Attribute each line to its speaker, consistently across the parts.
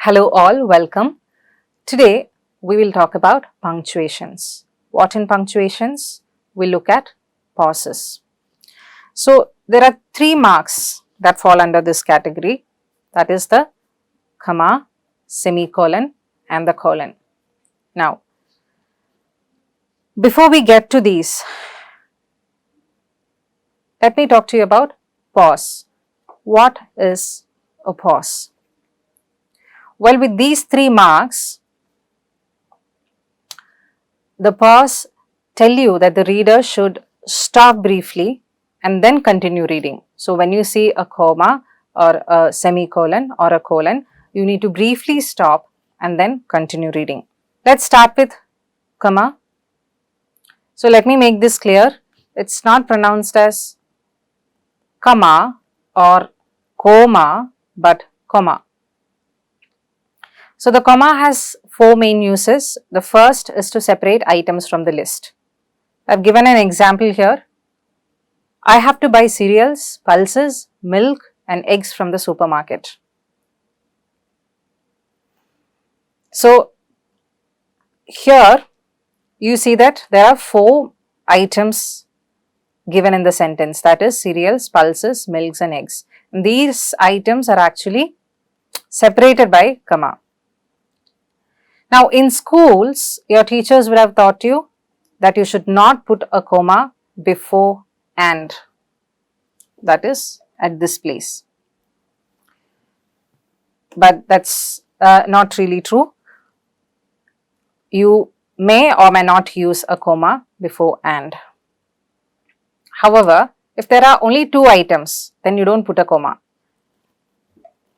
Speaker 1: Hello all, welcome. Today we will talk about punctuations. What in punctuations? We look at pauses. So there are 3 marks that fall under this category, that is the comma, semicolon and the colon. Now before we get to these, let me talk to you about pause. What is a pause? Well, with these 3 marks, the pause tell you that the reader should stop briefly and then continue reading. So when you see a comma or a semicolon or a colon, you need to briefly stop and then continue reading. Let's start with comma. So let me make this clear. It's not pronounced as comma or coma, but comma. So the comma has 4 main uses. The first is to separate items from the list. I have given an example here. I have to buy cereals, pulses, milk and eggs from the supermarket. So here you see that there are 4 items given in the sentence, that is cereals, pulses, milks and eggs. And these items are actually separated by comma. Now in schools, your teachers would have taught you that you should not put a comma before and, that is at this place. But that's not really true. You may or may not use a comma before and. However, if there are only 2 items, then you don't put a comma.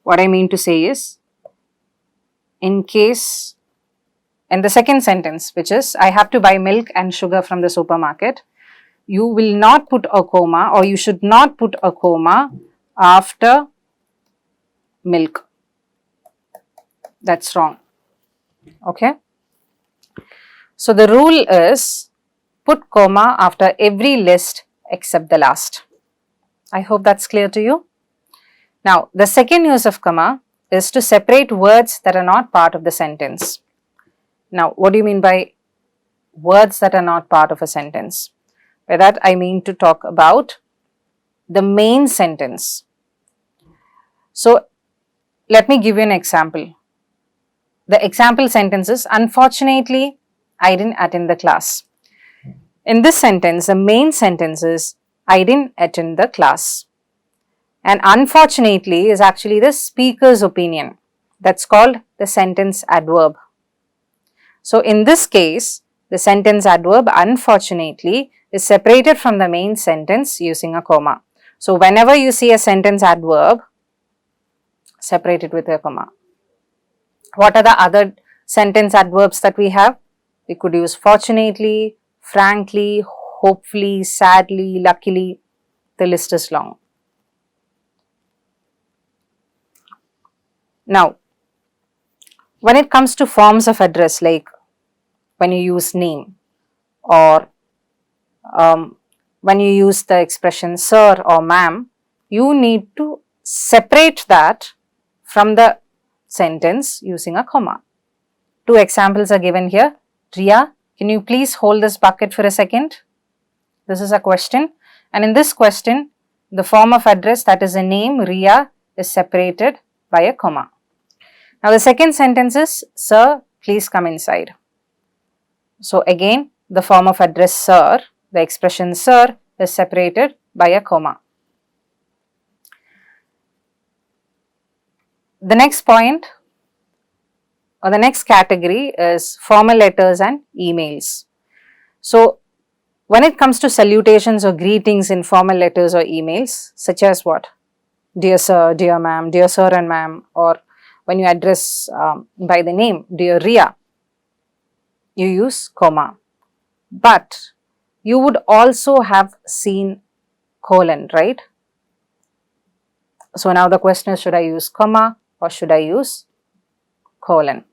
Speaker 1: What I mean to say is, in the second sentence, which is I have to buy milk and sugar from the supermarket, you will not put a comma, or you should not put a comma after milk. That's wrong. Okay. So the rule is put comma after every list except the last. I hope that's clear to you. Now the second use of comma is to separate words that are not part of the sentence. Now what do you mean by words that are not part of a sentence? By that I mean to talk about the main sentence. So let me give you an example. The example sentence is, unfortunately I didn't attend the class. In this sentence, the main sentence is, I didn't attend the class. And unfortunately is actually the speaker's opinion. That's called the sentence adverb. So in this case, the sentence adverb unfortunately is separated from the main sentence using a comma. So whenever you see a sentence adverb, separate it with a comma. What are the other sentence adverbs that we have? We could use fortunately, frankly, hopefully, sadly, luckily. The list is long. Now, when it comes to forms of address, like when you use name or when you use the expression sir or ma'am, you need to separate that from the sentence using a comma. 2 examples are given here. Riya, can you please hold this bucket for a second? This is a question, and in this question, the form of address, that is a name, Riya, is separated by a comma. Now the second sentence is, sir, please come inside. So again, the form of address sir, the expression sir, is separated by a comma. The next point or the next category is formal letters and emails. So when it comes to salutations or greetings in formal letters or emails, such as what? Dear sir, dear ma'am, dear sir and ma'am, or when you address by the name, dear Riya, you use comma. But you would also have seen colon, right? So now the question is, should I use comma or should I use colon?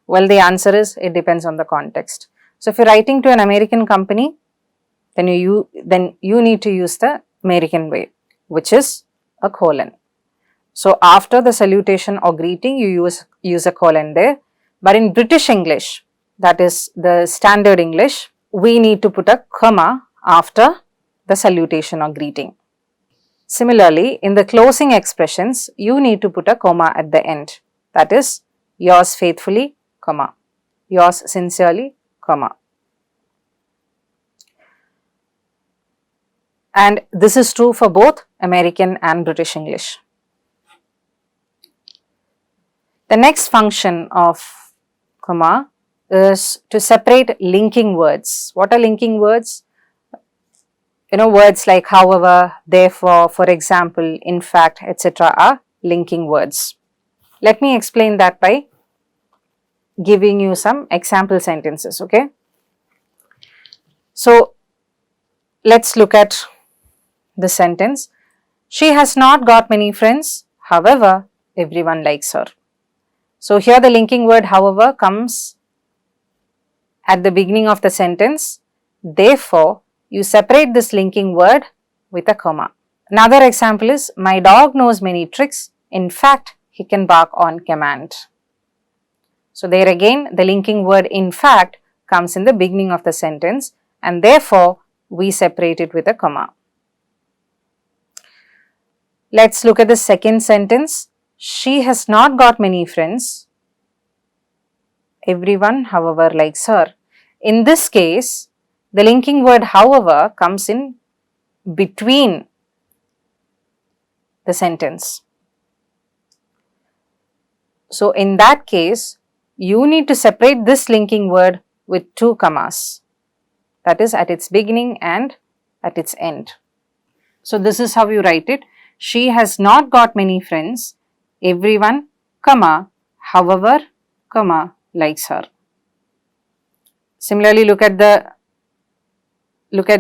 Speaker 1: Well, the answer is, it depends on the context. So if you're writing to an American company, then you need to use the American way, which is a colon. So after the salutation or greeting, you use a colon there. But in British English, that is the standard English, we need to put a comma after the salutation or greeting. Similarly, in the closing expressions, you need to put a comma at the end. That is, yours faithfully, comma, yours sincerely, comma. And this is true for both American and British English. The next function of comma is to separate linking words. What are linking words? Words like however, therefore, for example, in fact, etc. are linking words. Let me explain that by giving you some example sentences, okay? So, let's look at the sentence. She has not got many friends, however, everyone likes her. So, here the linking word however comes at the beginning of the sentence. Therefore, you separate this linking word with a comma. Another example is, my dog knows many tricks. In fact, he can bark on command. So, there again the linking word in fact comes in the beginning of the sentence, and therefore, we separate it with a comma. Let's look at the second sentence. She has not got many friends. Everyone, however, likes her. In this case, the linking word however comes in between the sentence. So, in that case, you need to separate this linking word with two commas, that is at its beginning and at its end. So, this is how you write it. She has not got many friends. Everyone, comma, however, comma, likes her. Similarly, look at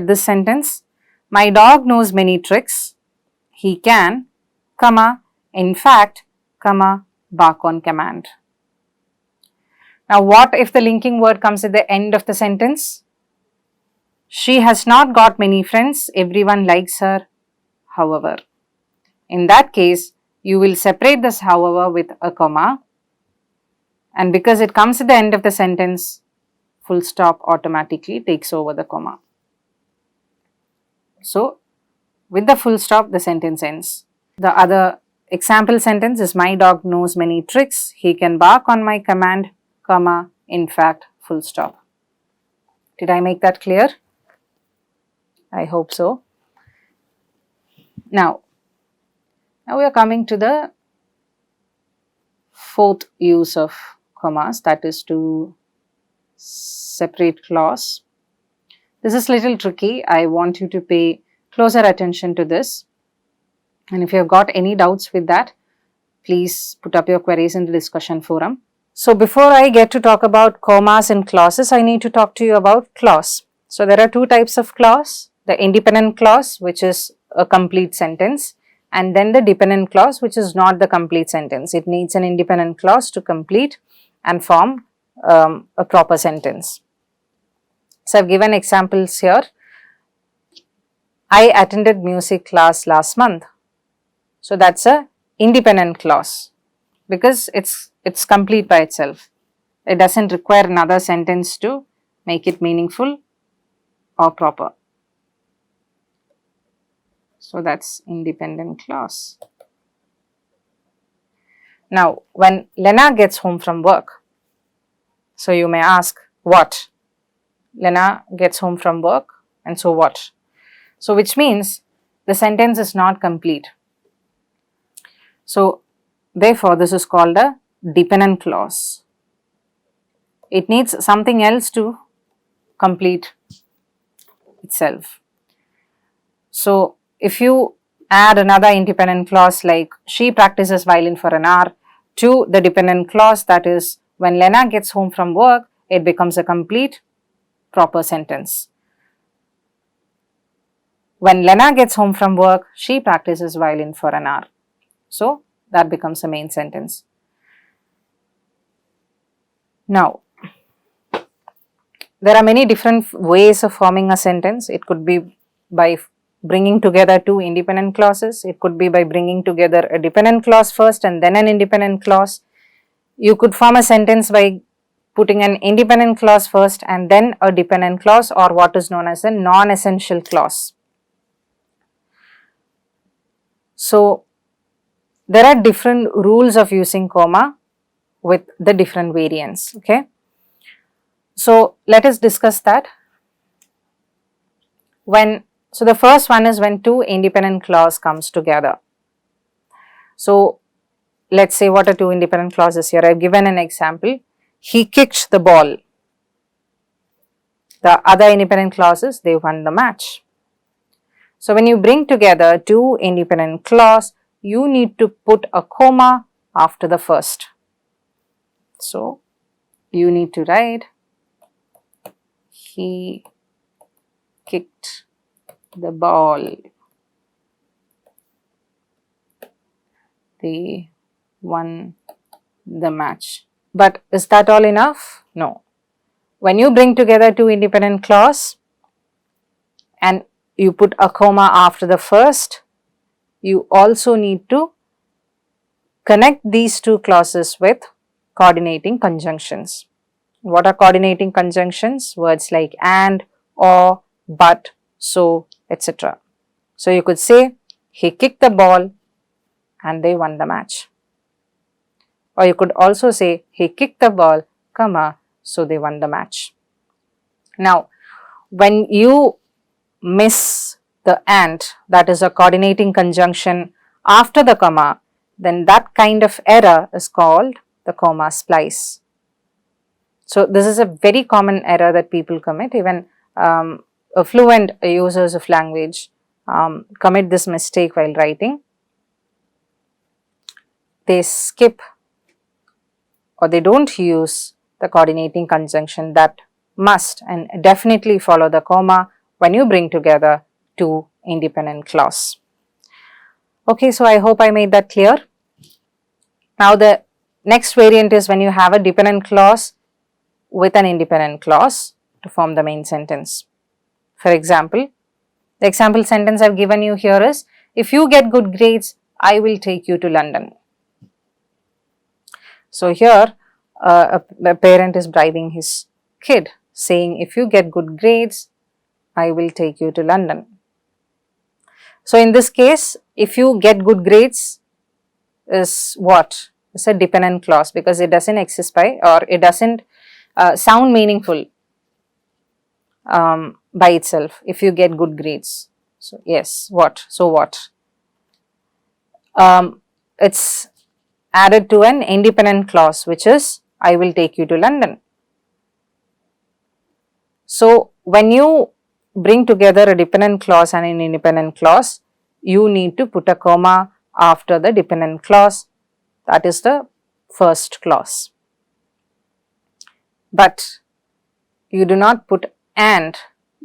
Speaker 1: this sentence. My dog knows many tricks. He can, comma, in fact, comma, bark on command. Now, what if the linking word comes at the end of the sentence? She has not got many friends. Everyone likes her, however. In that case, you will separate this however with a comma, and because it comes at the end of the sentence, full stop automatically takes over the comma. So, with the full stop, the sentence ends. The other example sentence is, my dog knows many tricks. He can bark on my command, comma, in fact, full stop. Did I make that clear? I hope so. Now we are coming to the fourth use of commas, that is to separate clause. This is little tricky. I want you to pay closer attention to this, and if you have got any doubts with that, please put up your queries in the discussion forum. So, before I get to talk about commas and clauses, I need to talk to you about clause. So, there are two types of clause, the independent clause, which is a complete sentence, and then the dependent clause, which is not the complete sentence. It needs an independent clause to complete and form a proper sentence. So, I have given examples here. I attended music class last month. So, that is a independent clause because it's complete by itself. It does not require another sentence to make it meaningful or proper. So, that is independent clause. Now, when Lena gets home from work, so you may ask, what? Lena gets home from work, and so what? So, which means the sentence is not complete. So, therefore, this is called a dependent clause. It needs something else to complete itself. So, if you add another independent clause like she practices violin for an hour to the dependent clause, that is when Lena gets home from work, it becomes a complete proper sentence. When Lena gets home from work, she practices violin for an hour. So, that becomes a main sentence. Now, there are many different ways of forming a sentence. It could be by bringing together two independent clauses. It could be by bringing together a dependent clause first and then an independent clause. You could form a sentence by putting an independent clause first and then a dependent clause, or what is known as a non-essential clause. So, there are different rules of using comma with the different variants, okay. So, let us discuss that. So the first one is when two independent clause comes together. So, let us say what are two independent clauses here. I have given an example. He kicked the ball. The other independent clauses, they won the match. So, when you bring together two independent clause, you need to put a comma after the first. So, you need to write he kicked the ball. They won the match. But is that all enough? No. When you bring together two independent clause and you put a comma after the first, you also need to connect these two clauses with coordinating conjunctions. What are coordinating conjunctions? Words like and, or, but, so, etc. So, you could say he kicked the ball and they won the match. Or you could also say he kicked the ball, comma, so they won the match. Now, when you miss the and, that is a coordinating conjunction after the comma, then that kind of error is called the comma splice. So, this is a very common error that people commit. Even fluent users of language commit this mistake while writing. They skip or they don't use the coordinating conjunction that must and definitely follow the comma when you bring together two independent clause. Okay, so I hope I made that clear. Now, the next variant is when you have a dependent clause with an independent clause to form the main sentence. For example, the example sentence I have given you here is, if you get good grades, I will take you to London. So, here a parent is bribing his kid saying, if you get good grades, I will take you to London. So, in this case, if you get good grades is what? It's a dependent clause because it does not exist by, or it does not sound meaningful by itself. If you get good grades. So, yes, what? So, what? It's added to an independent clause, which is, I will take you to London. So, when you bring together a dependent clause and an independent clause, you need to put a comma after the dependent clause, that is the first clause. But you do not put and,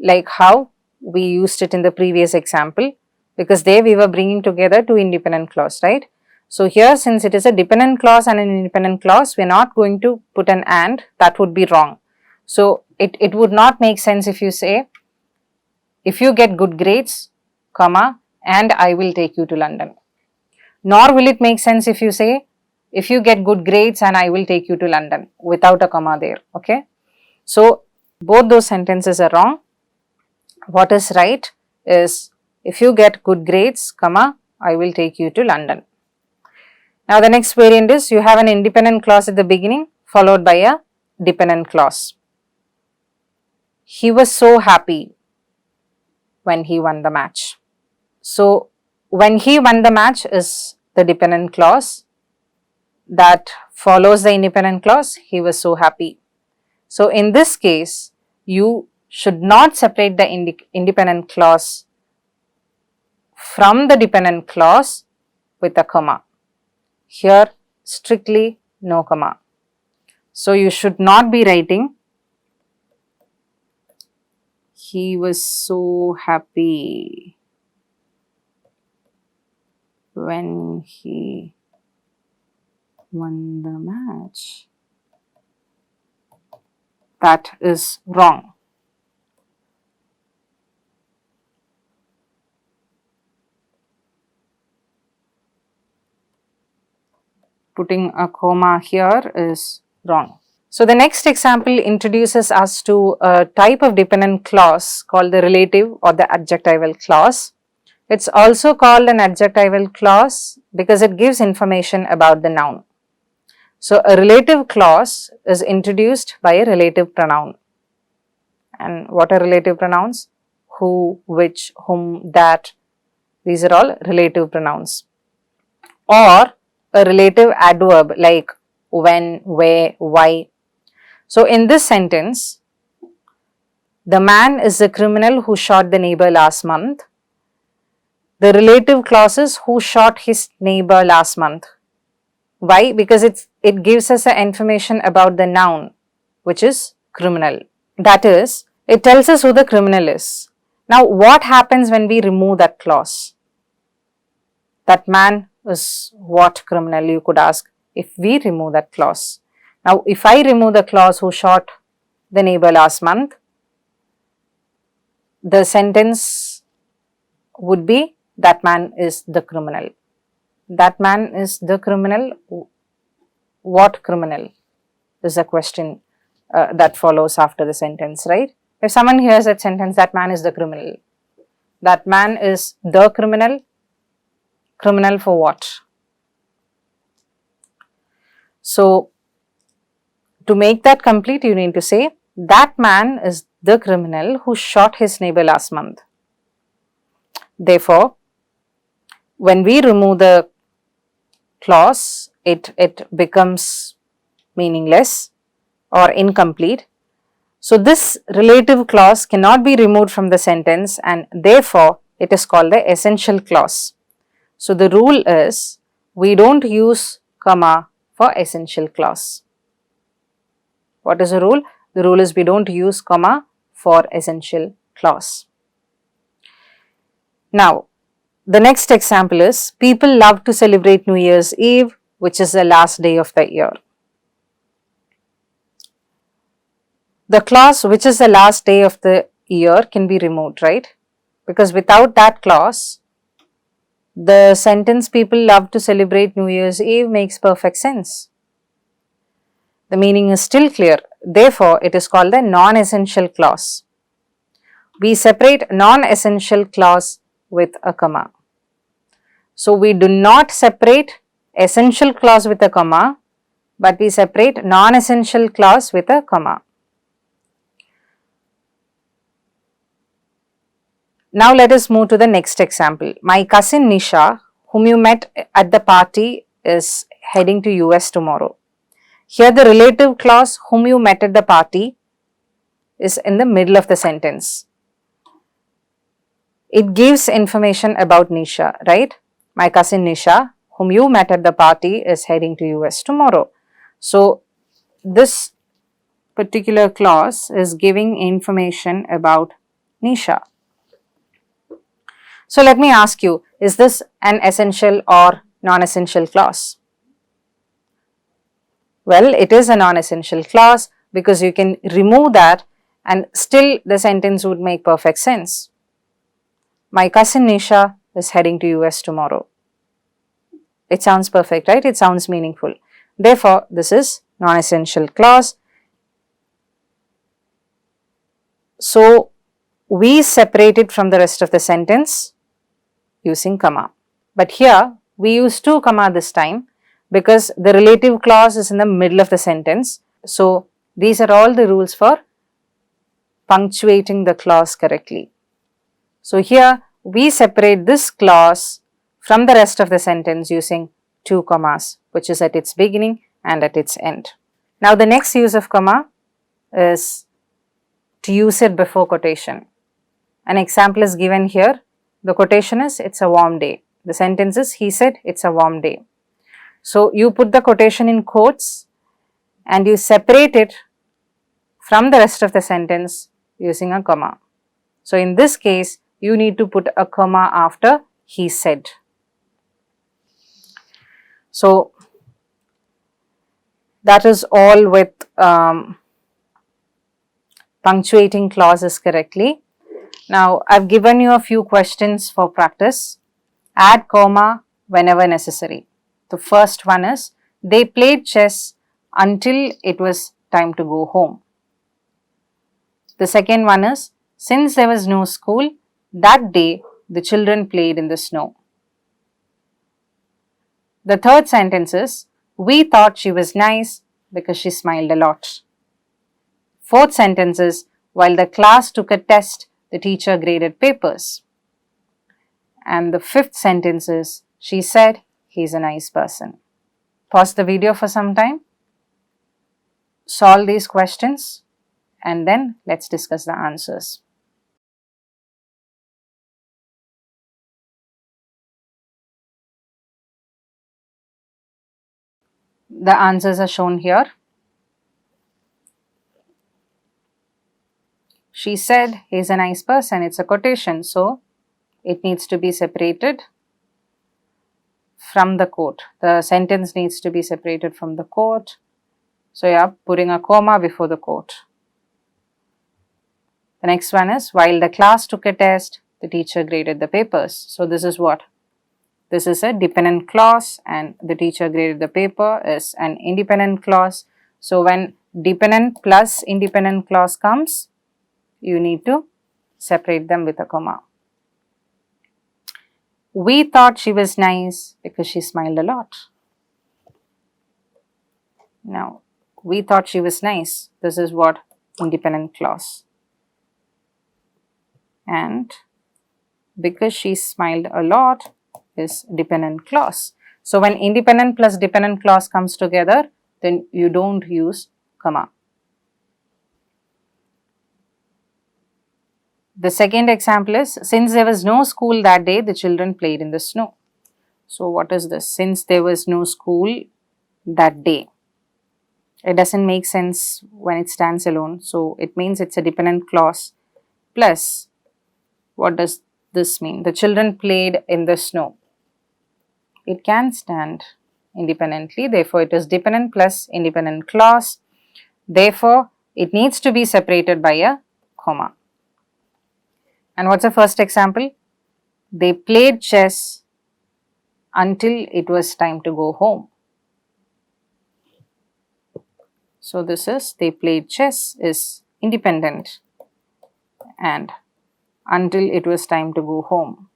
Speaker 1: like how we used it in the previous example, because there we were bringing together two independent clause, right? So, here since it is a dependent clause and an independent clause, we are not going to put an and, that would be wrong. So, it would not make sense if you say, if you get good grades, comma, and I will take you to London. Nor will it make sense if you say, if you get good grades and I will take you to London, without a comma there, okay. So, both those sentences are wrong. What is right is, if you get good grades, comma, I will take you to London. Now, the next variant is, you have an independent clause at the beginning followed by a dependent clause. He was so happy when he won the match. So, when he won the match is the dependent clause that follows the independent clause, he was so happy. So, in this case, you should not separate the independent clause from the dependent clause with a comma. Here, strictly no comma. So, you should not be writing, he was so happy when he won the match. That is wrong. putting a comma here is wrong. So the next example introduces us to a type of dependent clause called the relative or the adjectival clause. It's also called an adjectival clause because it gives information about the noun. So a relative clause is introduced by a relative pronoun. And what are relative pronouns? Who, which, whom, that. These are all relative pronouns. Or a relative adverb like when, where, why. So in this sentence, the man is the criminal who shot the neighbor last month. The relative clause is who shot his neighbor last month. Why? Because it gives us the information about the noun, which is criminal. That is, it tells us who the criminal is. Now, what happens when we remove that clause? That man is what criminal, you could ask, if we remove that clause. Now, if I remove the clause who shot the neighbor last month, the sentence would be that man is the criminal. That man is the criminal. What criminal is the question that follows after the sentence, right? If someone hears that sentence, that man is the criminal. That man is the criminal. Criminal for what? So, to make that complete, you need to say that man is the criminal who shot his neighbor last month. Therefore, when we remove the clause, it becomes meaningless or incomplete. So, this relative clause cannot be removed from the sentence and therefore, it is called the essential clause. So, the rule is we don't use comma for essential clause. What is the rule? The rule is we don't use comma for essential clause. Now, the next example is people love to celebrate New Year's Eve, which is the last day of the year. The clause which is the last day of the year can be removed, right? Because without that clause, the sentence people love to celebrate New Year's Eve makes perfect sense. The meaning is still clear. Therefore, it is called the non-essential clause. We separate non-essential clause with a comma. So, we do not separate essential clause with a comma, but we separate non-essential clause with a comma. Now, let us move to the next example. My cousin Nisha, whom you met at the party, is heading to US tomorrow. Here the relative clause whom you met at the party is in the middle of the sentence. It gives information about Nisha, right? My cousin Nisha, whom you met at the party, is heading to US tomorrow. So, this particular clause is giving information about Nisha. So, let me ask you, is this an essential or non-essential clause? Well, it is a non-essential clause because you can remove that and still the sentence would make perfect sense. My cousin Nisha is heading to US tomorrow. It sounds perfect, right? It sounds meaningful. Therefore, this is non-essential clause. So, we separate it from the rest of the sentence using comma. But here, we use two comma this time because the relative clause is in the middle of the sentence. So, these are all the rules for punctuating the clause correctly. So, here we separate this clause from the rest of the sentence using two commas, which is at its beginning and at its end. Now, the next use of comma is to use it before quotation. An example is given here. The quotation is, it's a warm day. The sentence is, he said, it's a warm day. So, you put the quotation in quotes and you separate it from the rest of the sentence using a comma. So, in this case, you need to put a comma after he said. So, that is all with punctuating clauses correctly. Now, I have given you a few questions for practice. Add comma whenever necessary. The first one is, They played chess until it was time to go home. The second one is, since there was no school, that day the children played in the snow. The third sentence is, we thought she was nice because she smiled a lot. Fourth sentence is, while the class took a test, the teacher graded papers. And the fifth sentence is, she said, he's a nice person. Pause the video for some time, solve these questions, and then let's discuss the answers. The answers are shown here. She said, he's a nice person. It's a quotation, so it needs to be separated from the quote. The sentence needs to be separated from the quote. So you are putting a comma before the quote. The next one is, while the class took a test, the teacher graded the papers. So this is what? This is a dependent clause, and the teacher graded the paper is an independent clause. So when dependent plus independent clause comes, you need to separate them with a comma. We thought she was nice because she smiled a lot. Now, we thought she was nice. This is what? Independent clause. And because she smiled a lot is dependent clause. So when independent plus dependent clause comes together, then you don't use comma. The second example is, since there was no school that day, the children played in the snow. So what is this? Since there was no school that day. It doesn't make sense when it stands alone. So it means it's a dependent clause plus, what does this mean? The children played in the snow. It can stand independently. Therefore, it is dependent plus independent clause. Therefore, it needs to be separated by a comma. And what's the first example? They played chess until it was time to go home. So this is, they played chess is independent and until it was time to go home,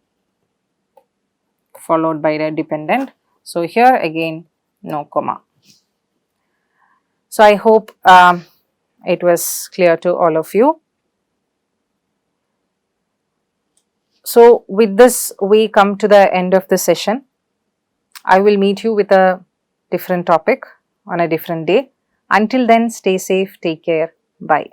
Speaker 1: followed by the dependent. So here again, no comma. So I hope it was clear to all of you. So with this, we come to the end of the session. I will meet you with a different topic on a different day. Until then, stay safe, take care, bye.